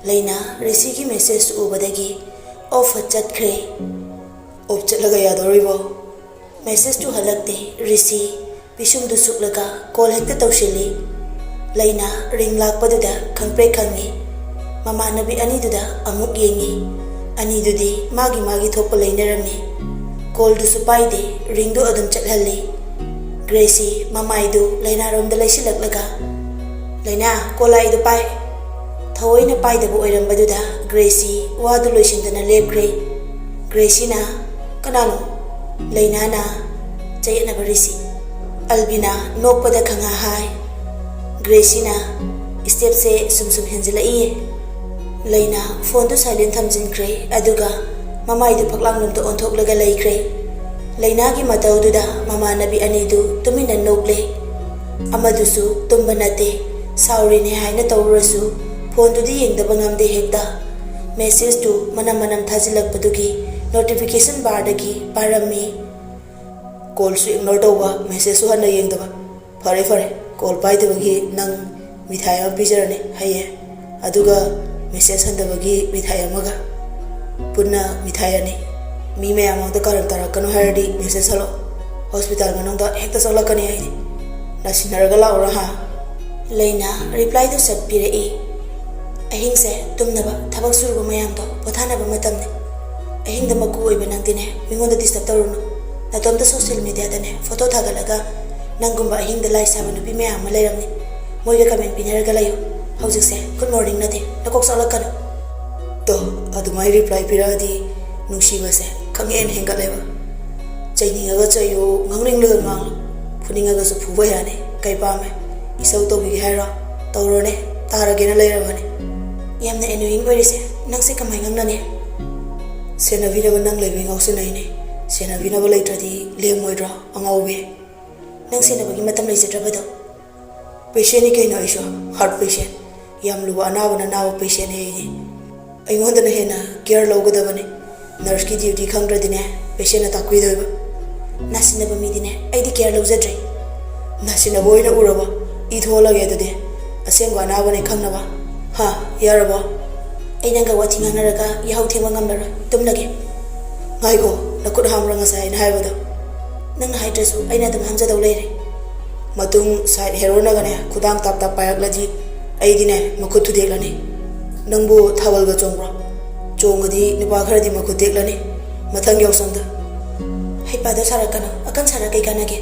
Leina Rishi ki message ubadagi off chatkre off chatlaga yadoribo message to halakte Rishi pisum du suklaga call hekta tawshili Leina ring lakpaduda khangpre khangi mamanabi ani duda amuk yengi ani dudi magi thopa leinarami call du supai de ring du adum chathalli Gracie mamai du Leina rom da laisilaklaga Leina call ai du pai Thawaini pai da bu oiram baduda Gracie wadu loisindana lepkre Gracie na kanano Leina na chayna barisi Albina nokpada khanga hai Gracie na step se sum henjila iye Leina phone du silent thamjin kre aduga mamai du phaklang lum to onthok laga laikre Leina gi matau duda mama nabi ani du tumina nokle amadusu tumbanate sauri ne haina tawrasu phone du di yengdaba ngamde hekta message tu manam thajilakpadugi notification bar dagi parami call su ignore tawba message su hana yengdaba fare call pai dabagi nang mithai am pijarane haye aduga message handabagi mithai amaga punna mithai ani mi me amang da karam tarakano hardi message halo hospital manong da hekta salakani ai nasinaraga laura ha Leina reply du sat pirei ahing se tumnaba thabak surgo mayam to pothanaba matamne ahing da maku oiba nangtine mingonda disturb tawruno natomda social media dane photo thagalaga nangumba ahing da live saban nupi mayam malairamni moiga comment pinaraga layo hojik se good morning nate nakok salakana to adumai reply piradi nungsiba se khangen hengaleba chaininga chayo ngangring le ngang phuninga ga su phuba yane kai pame isau to bi haira tawrone taragena lairabane yamna annoying oirise nangse kamai ngangne senavina nang lebi ngausu naine senavina ba laitradi lemoidra angaube nang senabagi matam leijatrabado patient ni kaina iso heart patient yam luwa anabana nawa patient he aingonda na hena care logadabane nurse ki duty khangradine patient ta kuidoiba nasinaba midine aidi care lojadre nasinaba oina uraba idholage dade asengo anabane khangnaba ha yaraba ainanga wathi nganaraga yahau thema ngamdara tumlage ngaigo nakut hamra ngasai na haibado nang haidrasu aina dum hamja daw leire matung side hero na gane khudam tap payak laji aidine makut thu deglani nangbu thawal ga chongbra chongadi nipa kharadi makut deglani mathang yosanda haipada sarakana akan sarakai kanage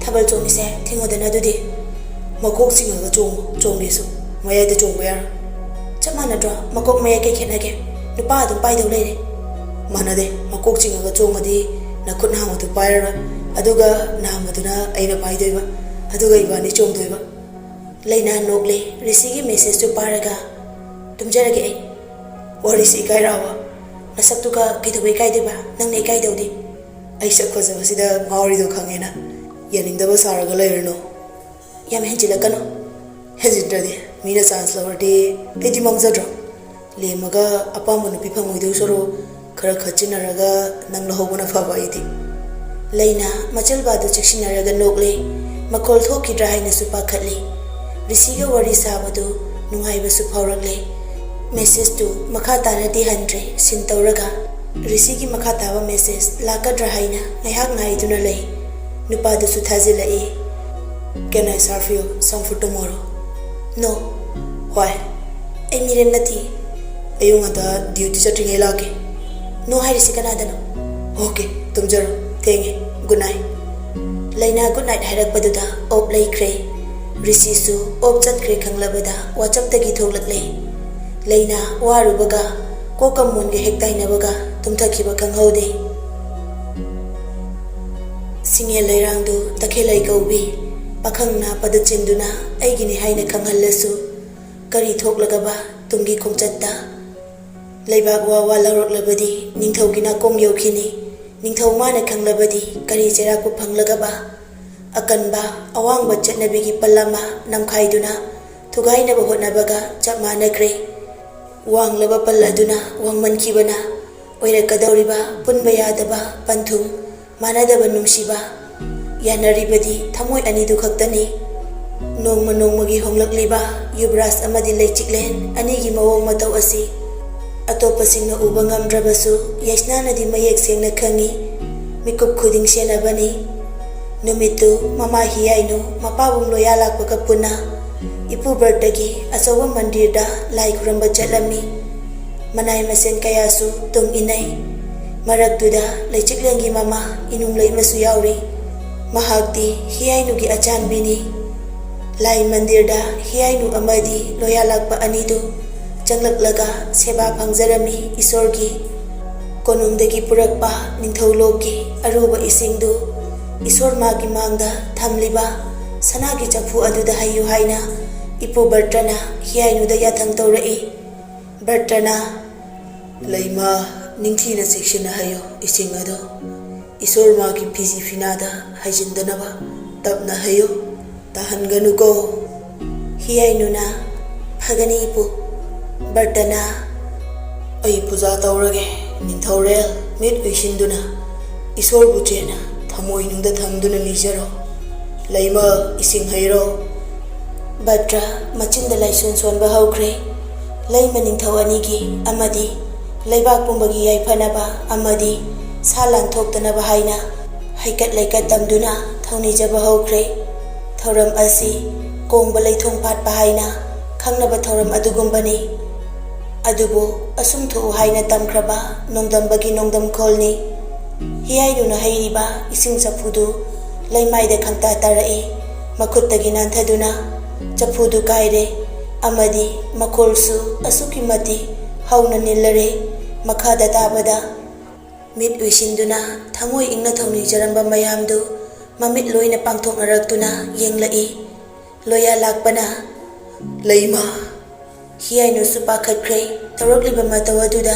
thabal chomi se thingodana dudi makok singa chongbisu maya de chongbayar chamanadra makok maya ke khenage nupa adum pai daw leire manade makok chinga chongadi nakut hang adu paira aduga namaduna aina pai doiba aduga ibani chongdoiba Leina nokle Rishi gi message to paraga tumjarage ai warisi kairawa nasaktuka kidubai kaideba nangne kaidawdi ai sakhoja basida ngawri do khangena yaningdaba saraga leirno yam henjilakano henjidrade mina chance lawrde edi mangzadra lemaga apambu nupi phangoi soro khara khachinaraga nang lohobuna phaba idi Leina machalba du chiksinaraga nokle makol thokidra haina supa khatli Rishi ga wari sabadu nungaiba su phawrakle message tu makha taradi handre sintawraga Rishi gi makha tawa message lakadra haina ngaihak ngai duna lei nupa du su thajilai Can I serve you some food tomorrow? No. Why? I mean nati. Ayung ada duty chatting elake. No hai risi kana dano. Okay, tum jaro. Thank you. Good night. Leina good night hairak paduda op lay kre. Risi su op chat kre khanglabada WhatsApp tagi thoglak lay. Leina warubaga ko kamun ge hektai nabaga tum thakiba khanghaude. Singe lairang du takhelai kaubi. Pakhangna padachinduna aigini haina khanghallasu kari thoklagaba tumgi khongchatta leibak wa lawraklabadi ningthaugina kong yokhini ningthau mana khanglabadi kari chera ku phanglagaba akanba awangba chatnabigi pallama namkhaiduna thugaina ba hotnabaga chapmana kre wanglaba palladuna wangmankibana oirakadawriba punba yadaba panthum manadaba numsiba Yanaribadi thamoi ani du khaktani Nongma nongmagi honglakliba Yuvraj amadi Leichiklen anigi mawong matau asi atopasingna uba ngamdrabasu Yaisnanadi mayek sengna khangi mikup khuding senabani numitu mama hiyainu mapabung loya lakpaka puna ipu birthday asawa mandirda lai khuramba chatlami manai masen kayasu tung inai maraktuda Leichiklengi mama inung lei masu yauri mahakti hiyainu gi achan bini Lai mandirda hiyainu amadi loya lakpa anidu changlak seba phangjarami isorgi konungdagi purakpa ningthauloki aruba isingdu isor magi mangda thamliba sanagi chakfu aduda hayu haina ipu Bertrana hiyainu da yathang taurai Bertrana laima ningthina section hayo ising ado isor magi piji finada hajindanaba tapna hayo tahan ganu ko hiyainu na phagani ipu Bertrana ai puja taurage ningthaurel mit uisinduna isor buchena thamoi nungda thamduna nijaro laima ising hairo Bertra machinda laisun sonba haukhre laima ningthawani gi amadi laibak pumbagi yaifanaba amadi salan thoktanaba haina haikat laikat tamduna thauni jaba haukhre Thoram asi kongba leithong patpa haina khangnaba thoram adugumbani adubu asum thu haina tamkraba nongdambagi nongdam kholni hiyainu na hairiba ising chapudu laimaida khangta tarai makuttagi nanthaduna chapudu kaire amadi makolsu asuki mati hauna nillare makhada tabada mit uisinduna thamoi ingna thongni jaramba mayamdu Mamit loina pangthok naraktuna yenglai loya lakpana laima hiyainu supa khatkre tarokliba matawaduda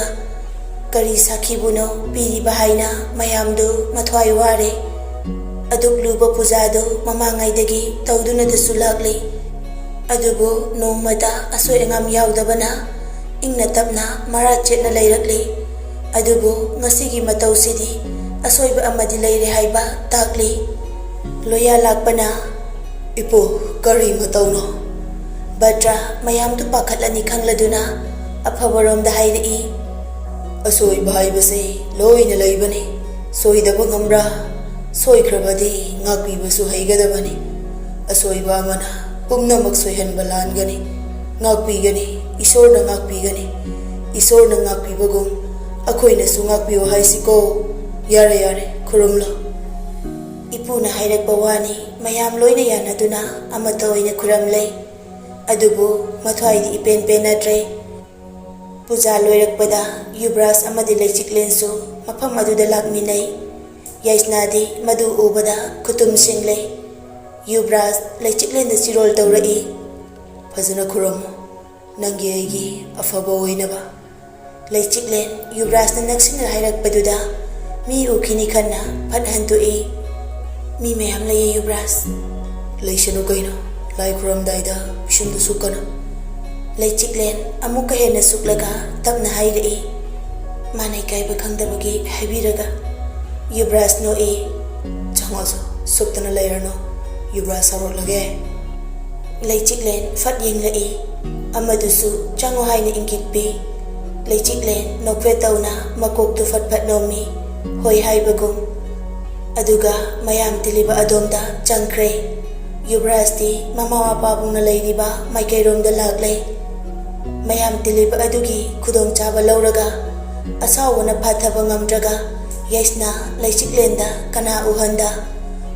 kari sakhibuno piri bahaina mayamdu mathwai ware adukluba pujado mamangaidagi tawduna dasu lakli adubu nongmata asoi angam yaudabana ingna tapna marat chetna leirakli adubu ngasigi matawsidi asoiba amadi leire haiba takli Loya lakpana ipo kari matawno Bertra mayam tu pakhatlani khangladuna aphabarom da hairi asoi bhai base loina leibani soidaba ngamra soikrabadi ngakpi basu haigadabani asoi ba mana pumna maksoi han balan gani ngakpi gani isor na ngakpi gani isor na ngakpi bagum akoina su ngakpi o haisiko yare khurumlo Ipuna hairakpa wani mayam loina yanaduna amata oina khuramlei adubu mathwaidi ipen penatre puja loirakpada Yuvraj amadi Leichiklensu mafam aduda lakminai yaisnadi madu ubada khutum singlei Yuvraj Leichiklenda chirol taurai phajana khuram nangi aigi afaba oinaba Leichiklen Yuvraj na naksina hairakpaduda mi ukhini khanna phathantui Mi mayam lay Yuvraj Leishanu kaino lai khuram daida bishundu sukana Leichiklen amuka hena suklaga tapna hairi manai kaiba khangdabagi haibiraga Yuvraj no changaso suktana lairano Yuvraj sarok lage Leichiklen fat yenglai amadusu chango haina ingitpi Leichiklen nokve tauna makok tu fat nomi hoi haibagum Aduga mayam tiliba adomda changkre Yuvraj di mama mapabung na leiriba maikairom da laglay mayam tiliba adugi kudong chaba lauraga asawa na phathaba ngamdraga yaisna Leichiklenda kana uhanda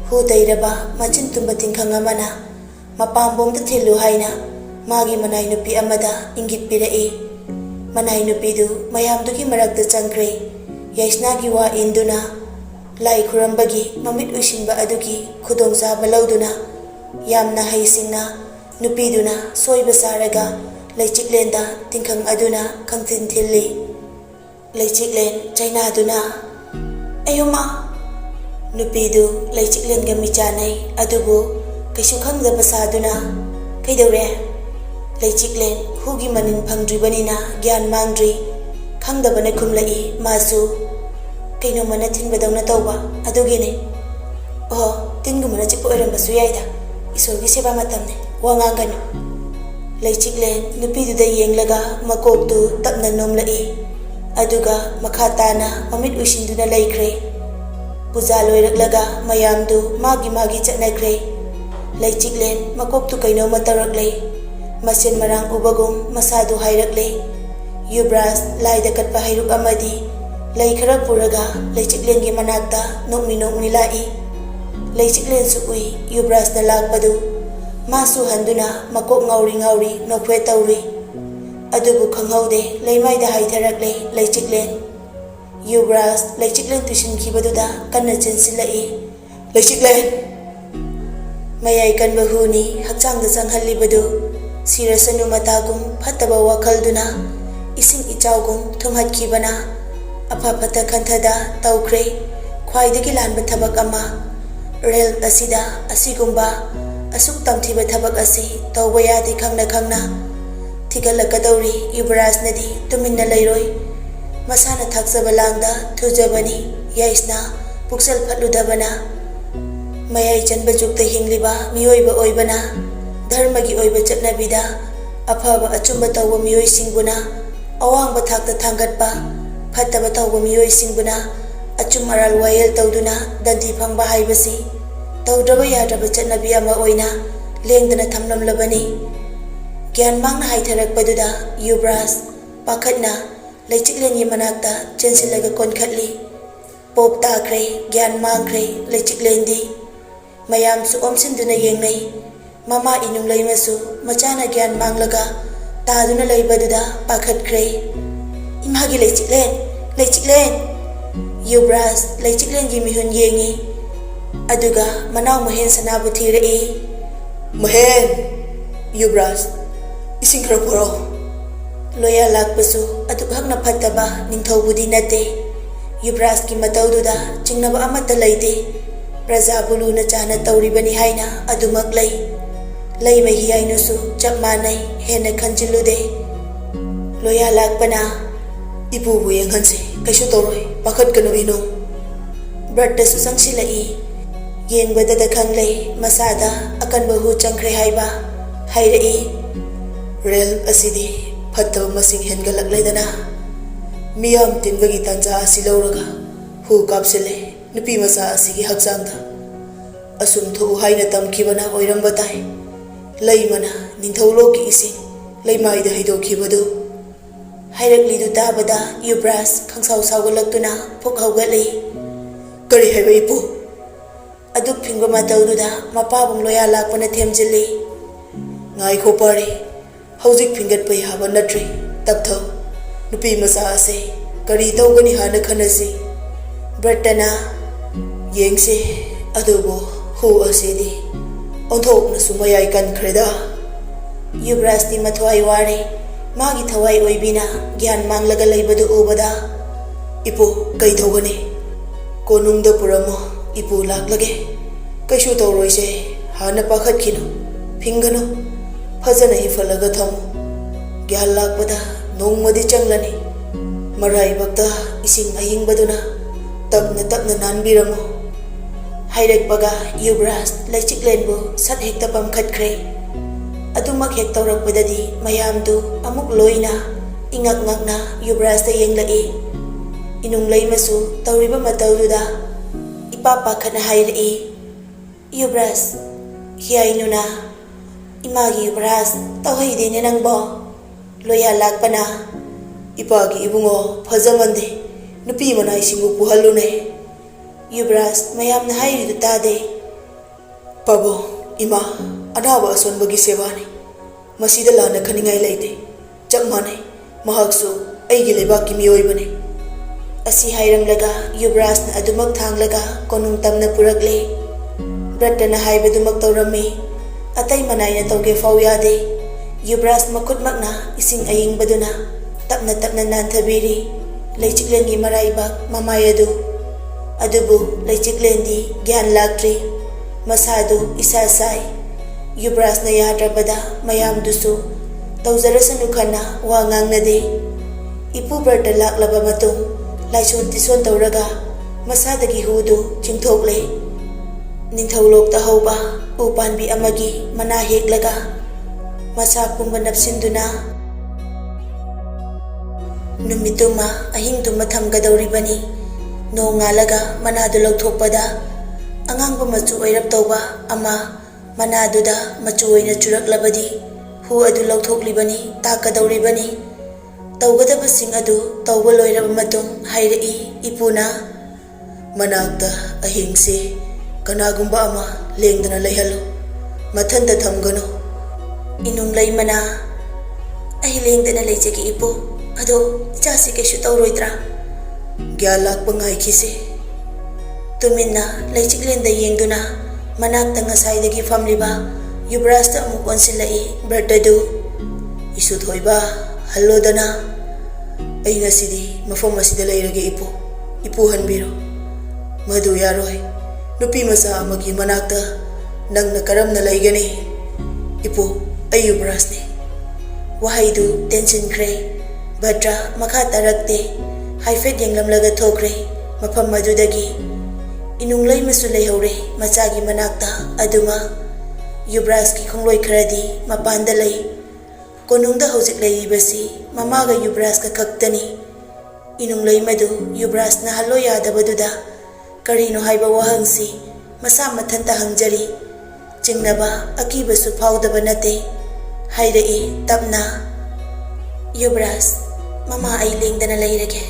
hutairaba machin tumba tingkhangamana mapambom da thilu haina magi manai nupi amada ingit pirai manai nupidu mayam dugi marakda changkre yaisna gi wa induna Lai khurambagi mamit uisinba adugi khudong chaba lauduna yamna haisingna nupiduna soiba saraga Leichiklenda tingkhang aduna khangthin thilli Leichiklen chaina aduna ayoma nupidu Leichiklenga michanai adubu kaisu khangdaba saduna kaidore Leichiklen hugi manin phangdribanina gyan mangdri khangdabana khumlai masu Kaino mana thinbadawna tawba adugine tingu mana chipo erambasu yaida isorgi seba matamne wanganganu. Leichiklen nupiduda yenglaga makoktu tapna nomlai. Aduga makhatana mamit usinduna laikre. Puja loiraklaga mayamdu magi chatnakre. Leichiklen makoktu kaino matarakle. Masin marang ubagum masadu hairakle. Yubras laida katpa hairuk amadi. Laikhara puraga leichiklen gi manakta nokmi lai. Leichiklen su ui Yubras na lakpadu. Masu handuna makok ngauri nokwe tauri. Adubu khanghaude leimaida haitharakle leichiklen. Yubras leichiklen tuition kibaduda kanna chensilai. Leichiklen mayai kanba huni hakchangda changhalibadu sirasanu matagum phattaba wakhalduna ising ichaugum thumhatkibana afafata khanthada tawkhre khwaidagi lanba thabak ama rel asida asigumba asuk tamthiba thabak asi tawba yadi khangna thigalakadawri Yubraj nadi tuminna leiroi masana thakjaba langda thujabani yaisna puksal phatludabana mayai chanba jukta hingliba miyoiba oibana dharmagi oiba chatnabida afaba achumba tawba miyoi singbuna awangba thakta thangatpa phattaba tawba miyoi singbuna achum aral wayel tawduna dandi phangba haibasi tawdraba yadraba chatnabi ama oina lengdana thamlamlabani gyan mangna haitharakpaduda Yubraj pakhatna leichiklen yi manakta chensilaga konkhatli pop takre gyan mangkre leichiklendi mayam su omsinduna yengnai mama inung leimasu machana gyan manglaga taduna leibaduda pakhatkre imagi leichiklen Yubraj leichiklen gi mihun yengi aduga manaw mahen sanabu thirai mahen Yubraj ising khara poro loya lakpasu aduk hakna phattaba ningthobudi nate Yubraj ki matawduda chingnaba amata leite praja buluna chana tawribani haina adumak lei mahi ainusu chap manai hena khanjilude loya lakpana ibu bu yenghanse kaishu toroi pakhat kanu ino bratta su sangsilai yengbada da khanglei masada akan bahu changkhre haiba hairai rel asidi phattaba masing hengalak leidana miyam tinbagi tanja asilauraga hu kapsele nupi masa asigi hakjangda asum thu haina tamkibana oirambatai leimana ningthauloki ising leimaida haidokibadu hairaklidu tabada Yubraj khangsau saugalaktuna phok haugali kari haiba ipu aduk phingba mataududa mapabum loya lakpana themjili ngai khopari hauzik phingat pai haba natri taptho nupi masa ase kari tawgani hana khanasi bratana yengse adubo hu asidi onthok na sumayai kan khreda Yubraj ti mathwai ware magi thawai oibina gyan manglaga leibadu ubada ipu kai thogani konungda puramo ipu laklage kaishu tawroise hana pakhat khino phingano phajana hifalaga thamu gyan lakpada nongmadi changlani marai bakta ising ahingbaduna tapna nanbiramo hairakpaga Yubraj leichiklenbu sat hekta pamkhatkre adumak hek tawrakpadadi mayamdu amuk loina ingak ngakna Yubraj ta yenglai inung leimasu tawriba matawduda ipa pakhana hairai Yubraj hiainuna imagi Yubraj tawhaidene nangbo loya lakpana ipagi ibungo phajamande nupi manai singu puhalune Yubraj mayamna hairidu tade pabo ima anaba asonbagi sebani masida lana khaningai leite chak manai mahaksu aigi lebaki miyoibane asi hairamlaga Yubraj na adumak thanglaga konung tamna purakle bratana haibadumak tawrami atai manai na tawge fawyade Yubraj makutmakna ising ayingbaduna tapna nanthabiri leichiklengi maraibak mamayadu adubu leichiklendi gyan laktri masadu isasai Yubraj na yadrabada mayamdusu tawjarasanu khana wa ngangnade ipu brata laklaba matung laison tison tawraga masadagi hudu chingthokle Ningthaulokta hauba upanbi amagi mana heklaga masa pumba napsinduna numituma ahingtuma thamgadawribani nongalaga manadu lauthokpada angangba machu oirap tawba ama manaduda machu oina churaklabadi hu adu lauthokliबani takadawribani tawgadabasing adu tawba loiraba matung hairai ipuna manakta ahingse kanagumba ama lengdana leihalo mathanda thamgano inung leimana ahi lengdana leijagi ipu ado chasi kesu tawroidra gyalak bangai khise tuminna leichiklenda yengduna manakta ngasaidagi famliba yubrasta amu konsilai berdadu isu thoiba hallodana ai ngasidi mafam asida leirage ipu hanbiro madu yaroi nupi masa amagi manakta nangna karamna laigani ipu ai yubrasne wahaidu tension kre badra makha tarakte haifet yenglamlaga thokre mafam madudagi inunglai masu leihore machagi manakta aduma yubraski khongloi kharadi mapanda lei konungda hojik leibasi mamaga yubraska kaktani inunglai madu yubrasna hallo yadabaduda karino haiba wahangsi masa mathanta hangjari chingnaba akibasu faudaba nate hairai tapna yubras mama ai lengdana leirage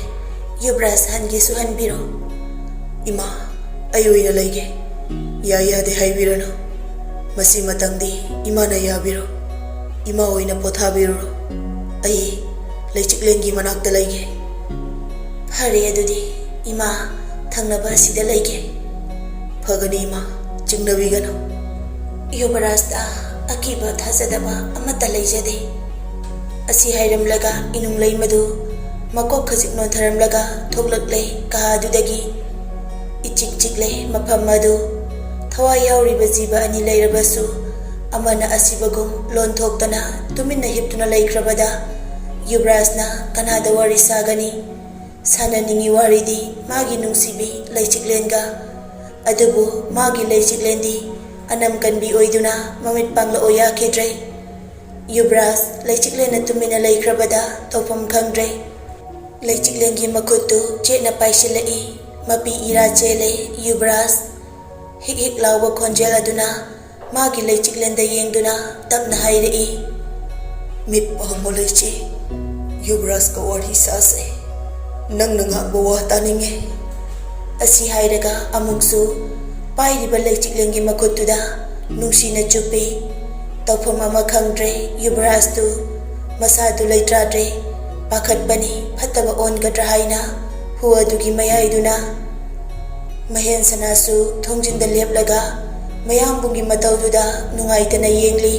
yubras hangi su hanbiro ima ayoina leige ya de haibirano masi matangdi imana yabiro ima oina pothabiro ai leichiklengi manakta leige hare adudi ima thangnaba asida leige phagani ima chingnabigano yubarasta akiba thajadaba amata leijade asi hairamlaga inung leimadu makok khajik no tharamlaga thoklakle kahadudagi ichik chikle mafam madu thawai yauriba jiba ani leirabasu amana asibagum lon thoktana tuminna hiptuna leikrabada yubrasna kanada wari sagani sananingi waridi magi nungsibi leichiklenga adubu magi leichiklendi anam kanbi oiduna mamit pangla oya khedre yubras leichiklena tumina leikrabada tawpam khangdre leichiklengi makutu chena paisilai mapi ira chele yubras hik lawba khonjel aduna magi leichiklenda yengduna tapna hairei mit pahmoleichi yubras ka wari sase nang ngakbo taninge asi hairaga amuksu pairiba leichiklengi makutuda nungsina chupi tawpham ama khangdre yubrastu masadu leitradre pakhatbani phataba ongadra haina huadugi mayaiduna mahen sanasu thongjinda leplaga mayambungi matawduda nungaitana yengli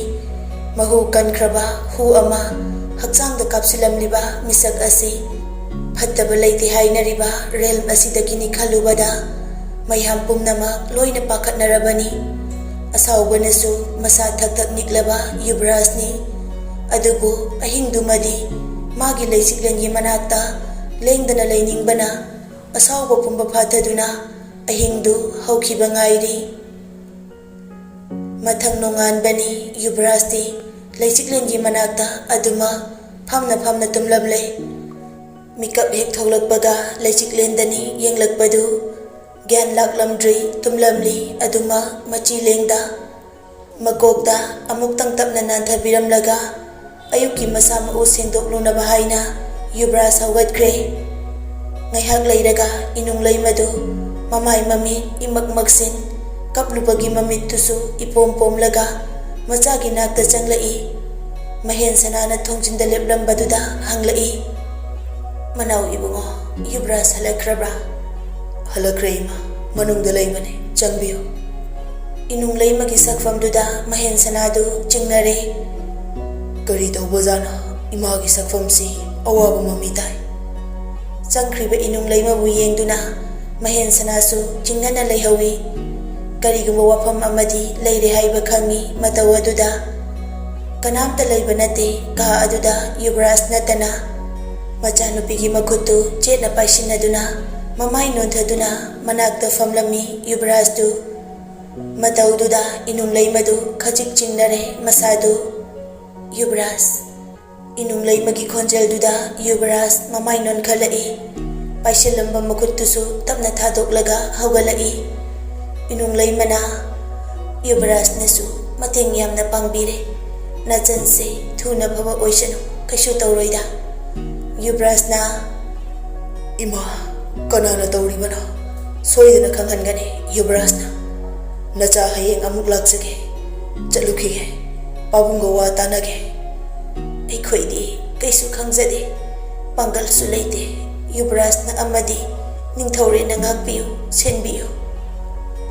mahu kankraba hu ama hakchangda kapsilamliba misak asi phataba leite hainariba realm asidagini khalubada mayham pumnamak loina pakhatnarabani asawbanasu masa thakthak niklaba yubrasni adubu ahingdumadi magi leichiklengi manakta lengdana leiningbana asawba pumba phathaduna ahingdu haukiba ngairi mathang nonganbani yubrasti leichiklengi manakta aduma phamna tumlamle mikap hek thoklakbaga leichiklendani yenglakpadu gyan laklamdri tumlamli aduma machi lengda makokda amuktang tapna nanthabiramlaga ayuki masa mau sengdoklunaba haina yubras hawgatkre ngaihak leiraga inung leimadu mamai mami imakmaksin kaplubagi mamitusu ipompomlaga machagi nakta changlai mahen sanana thongjinda leplambaduda hanglai manau ibungo yubras halakrabra halakreima manungda leimane changbiyo inung leimagi sakfamduda mahen sanadu chingnare kari tawbajana imagi sakfamsi awaba mamitai changkhriba inung leimabu yengduna mahen sanasu chingnana leihawi karigumba wafam amadi leire haiba khangi mataw aduda kanamta leiba nate ka aduda yubras natana machanupigi makutu chena paisinaduna mamai nonthaduna manakta famlami yubrastu Mataududa inung lay madu khajik chingnare masadu. Yuvraj. Inung lay magi khonjel duda Yuvraj mamay non khalai. Paishalamba makuttusu tapna thadoklaga hawgalai. Inung lay mana Yuvraj nasu mateng yamna pangbire. Nachanse thuna phaba oisanu kaishu tawroida. Yuvraj na Ima kanana tawribana soidana khanghangane Yuvraj na Nacha hayeng amuk laksage chalukhige pabunga wa tanage aikhoidi kaisu khangjade pangal su leite Yuvraj na amadi ningthore na ngakpiu senbiu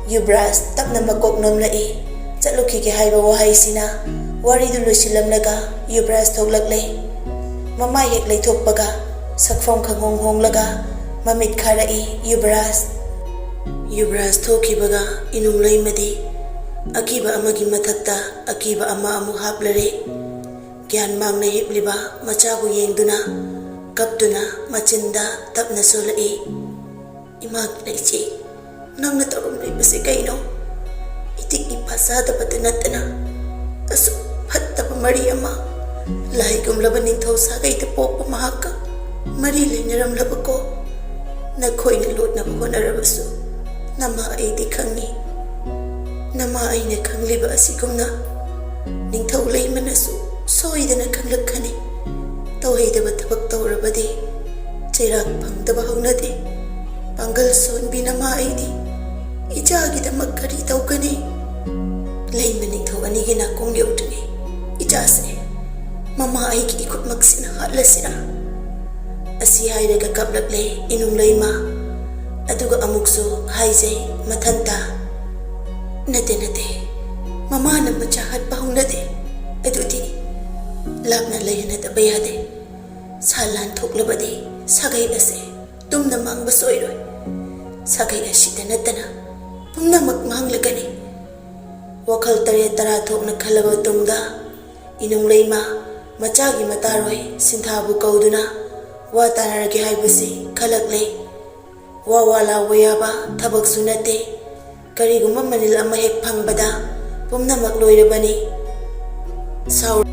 Yuvraj tapna makok nomlai chalukhige haiba wahai sina waridu lusilamlaga Yuvraj thoklaklei mamai hek leithokpaga sakfom khangong honglaga mamit kharai Yuvraj thokibaga inung laimadi akiba amagi mathakta akiba ama amu haplare gyan mangna hipliba machabu yengduna kaptuna machinda tapna solai imag naichi nangna tarum leibase kaino itik ipasada patanatana asu hatta pamari ama lai gumlaba ningthau sagai te pokpa mahaka mari lenaram labako nakhoina lotna honarabasu nama aidi khangi nama aine khangliba asigumna ningthau leimanasu soidana khanglakhani tawheidaba thabak tawrabadi cheirak phangdaba haunade pangal sonbi nama aidi ijagi damak kari tawkani leima ningthau anigi na kong yautuni ijase mama aigi ikut maksina halasina asi hairaga kaplakle inung leima aduga amukso haijai mathanta nate mama na machahat paunade adudi labna layana da bayade salan thoklabadi sagai ase tumna mangba soiroi sagai ashida natana pumna mak manglagani wakhal tare tara thokna khalaba tungda inung leima machagi mataroi sinthabu kauduna wa tanarage haibasi khalaklei wa wala wayaba thabak sunate kariguma manil ama hek phangbada pumna mak loirabani saur